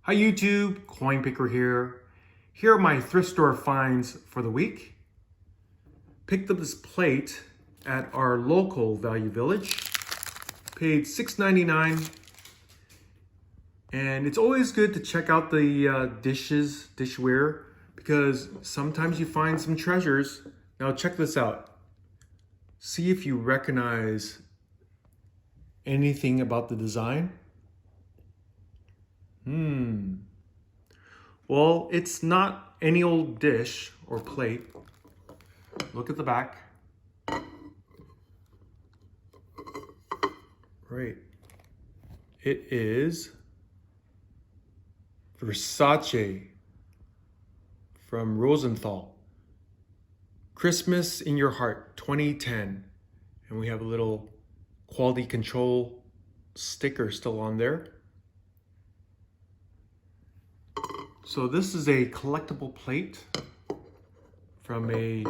Hi YouTube, Coinpicker here. Here are my thrift store finds for the week. Picked up this plate at our local Value Village. Paid $6.99. And it's always good to check out the dishware, because sometimes you find some treasures. Now check this out. See if you recognize anything about the design. Well, it's not any old dish or plate. Look at the back. Right. It is Versace from Rosenthal. Christmas in Your Heart 2010. And we have a little quality control sticker still on there. So this is a collectible plate from a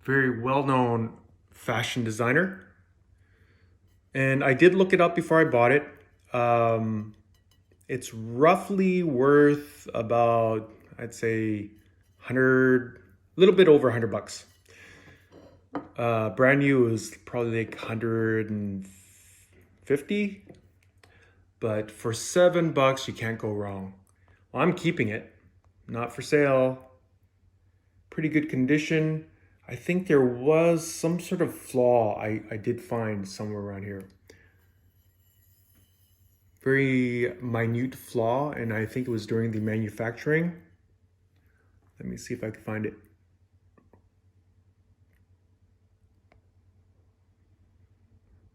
very well-known fashion designer. And I did look it up before I bought it. It's roughly worth about, I'd say, a little bit over $100. Brand new is probably like 150, but for $7 you can't go wrong. Well, I'm keeping it, not for sale. Pretty good condition. I think there was some sort of flaw I did find somewhere around here. Very minute flaw, and I think it was during the manufacturing. Let me see if I can find it.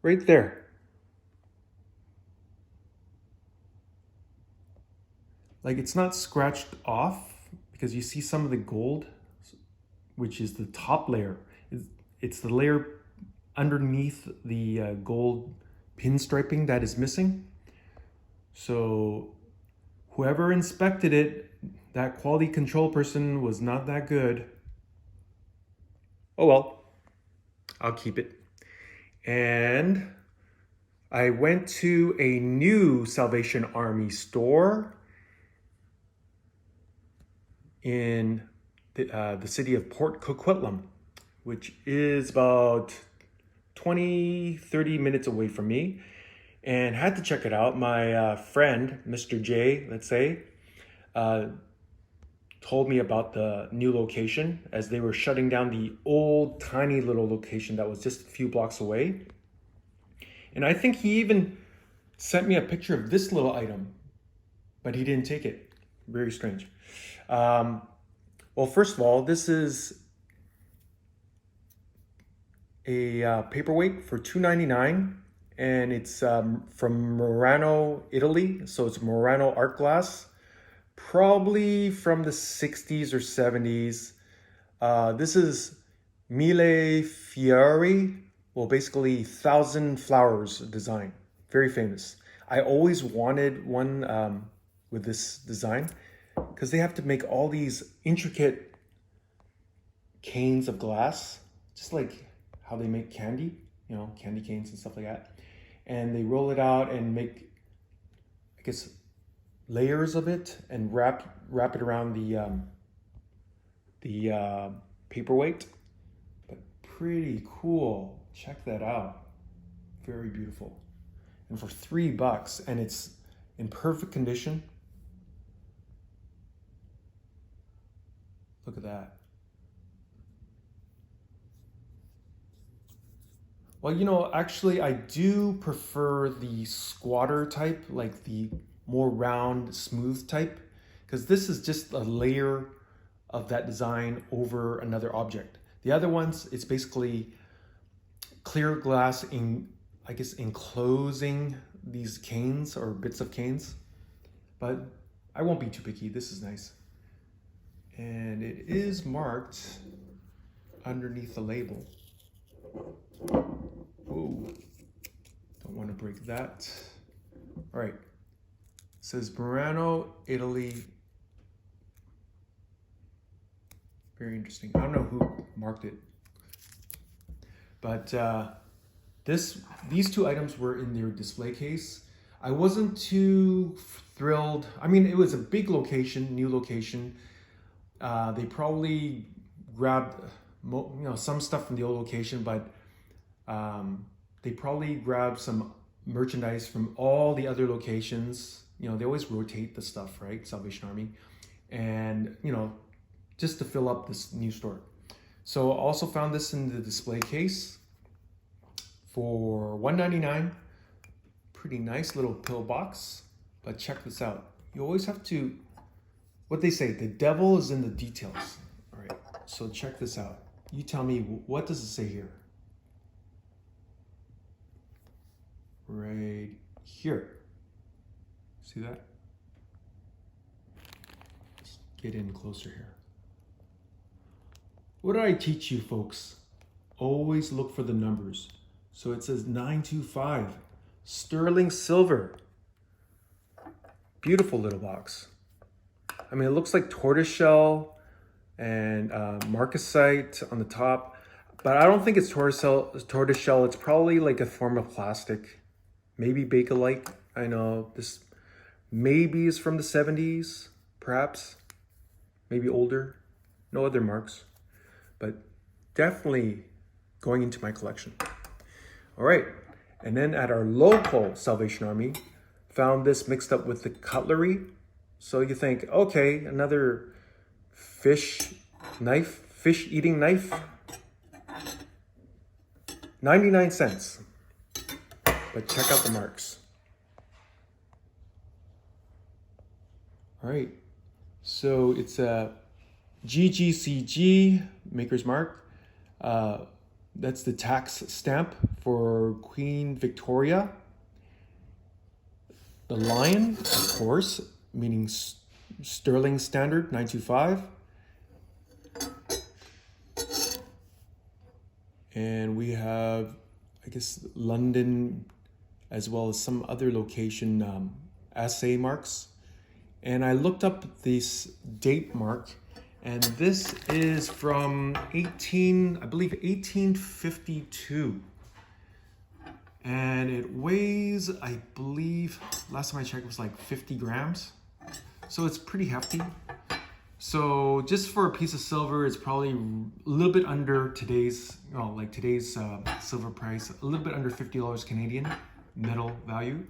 Right there. Like, it's not scratched off because you see some of the gold, which is the top layer. It's the layer underneath the gold pinstriping that is missing. So whoever inspected it, that quality control person was not that good. Oh well, I'll keep it. And I went to a new Salvation Army store in the city of Port Coquitlam, which is about 20-30 minutes away from me, and had to check it out. My friend, Mr. J, let's say, told me about the new location as they were shutting down the old tiny little location that was just a few blocks away. And I think he even sent me a picture of this little item, but he didn't take it. Very strange. Well, first of all, this is a paperweight for $2.99, and it's from Murano, Italy. So it's Murano art glass, probably from the 60s or 70s. This is Mille Fiori, well, basically 1,000 flowers design. Very famous. I always wanted one with this design, because they have to make all these intricate canes of glass, just like how they make candy, candy canes and stuff like that. And they roll it out and make, I guess, layers of it and wrap it around the paperweight. But pretty cool. Check that out. Very beautiful. And for $3, and it's in perfect condition. Look at that. Well, actually, I do prefer the squatter type, like the more round, smooth type, because this is just a layer of that design over another object. The other ones, it's basically clear glass enclosing these canes or bits of canes. But I won't be too picky. This is nice. And it is marked underneath the label. Whoa, don't want to break that. All right, it says Burnaby, Italy. Very interesting. I don't know who marked it, but these two items were in their display case. I wasn't too thrilled. I mean, it was a big location, new location. They probably grabbed some stuff from the old location, but they probably grabbed some merchandise from all the other locations. They always rotate the stuff, right? Salvation Army. And, just to fill up this new store. So I also found this in the display case for $1.99. Pretty nice little pill box. But check this out. You always have to, what they say, the devil is in the details. All right, so check this out. You tell me, what does it say here? Right here. See that? Let's get in closer here. What did I teach you, folks? Always look for the numbers. So it says 925, sterling silver. Beautiful little box. I mean, it looks like tortoiseshell and marcasite on the top, but I don't think it's tortoiseshell. It's probably like a form of plastic, maybe Bakelite. I know this maybe is from the 70s, perhaps, maybe older. No other marks, but definitely going into my collection. All right, and then at our local Salvation Army, found this mixed up with the cutlery. So you think, okay, another fish eating knife, 99 cents. But check out the marks. All right, so it's a GGCG, Maker's Mark. That's the tax stamp for Queen Victoria. The lion, of course, meaning sterling standard, 925. And we have, I guess, London, as well as some other location assay marks. And I looked up this date mark, and this is from 1852. And it weighs, I believe, last time I checked, it was like 50 grams. So it's pretty hefty. So just for a piece of silver, it's probably a little bit under today's silver price, a little bit under $50 Canadian metal value.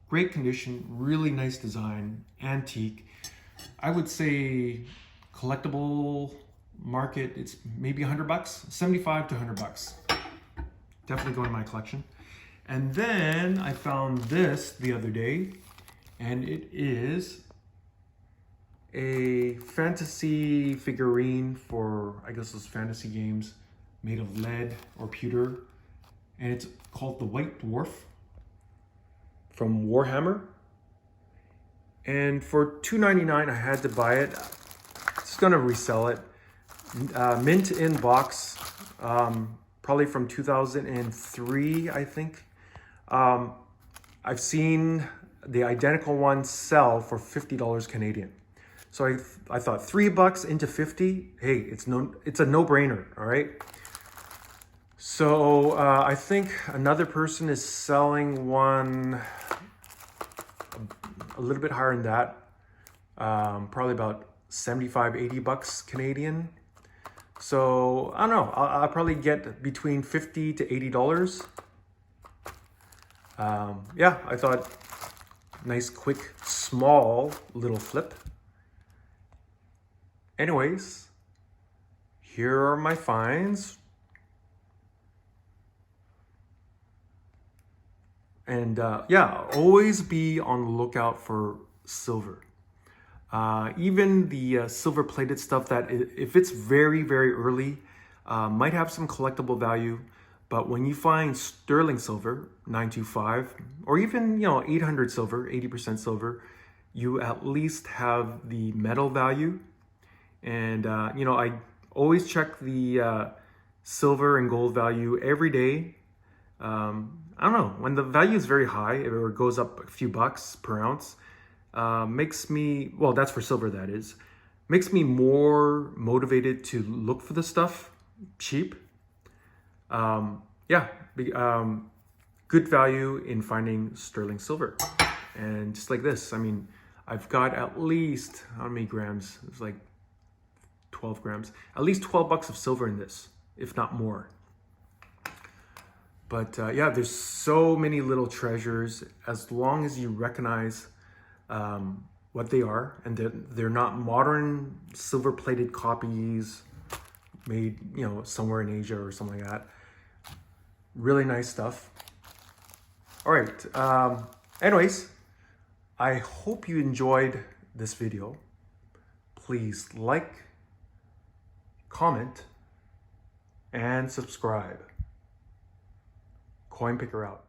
Great condition, really nice design, antique. I would say collectible market, it's maybe $100, 75 to $100. Definitely going in my collection. And then I found this the other day, and it is a fantasy figurine for, I guess, those fantasy games made of lead or pewter. And it's called the White Dwarf from Warhammer. And for $2.99, I had to buy it. Just gonna resell it. Mint in box, probably from 2003, I think. I've seen the identical one sell for $50 Canadian. So I thought $3 into 50, hey, it's a no-brainer, all right? So I think another person is selling one a little bit higher than that, probably about 75, $80 Canadian. So I don't know, I'll probably get between $50 to $80. Yeah, I thought nice, quick, small little flip. Anyways, here are my finds. And yeah, always be on the lookout for silver. Even the silver plated stuff that if it's very, very early, might have some collectible value. But when you find sterling silver, 925, or even 800 silver, 80% silver, you at least have the metal value. And I always check the silver and gold value every day. I don't know, when the value is very high, or it goes up a few bucks per ounce, makes me, well, that's for silver, that is, makes me more motivated to look for the stuff cheap. Yeah, good value in finding sterling silver. And just like this, I mean, I've got at least, how many grams? It's like 12 grams. At least 12 bucks of silver in this, if not more. But yeah, there's so many little treasures as long as you recognize what they are, and they're not modern silver-plated copies made, you know, somewhere in Asia or something like that. Really nice stuff. All right. Anyways, I hope you enjoyed this video. Please like, comment, and subscribe. Coinpicker out.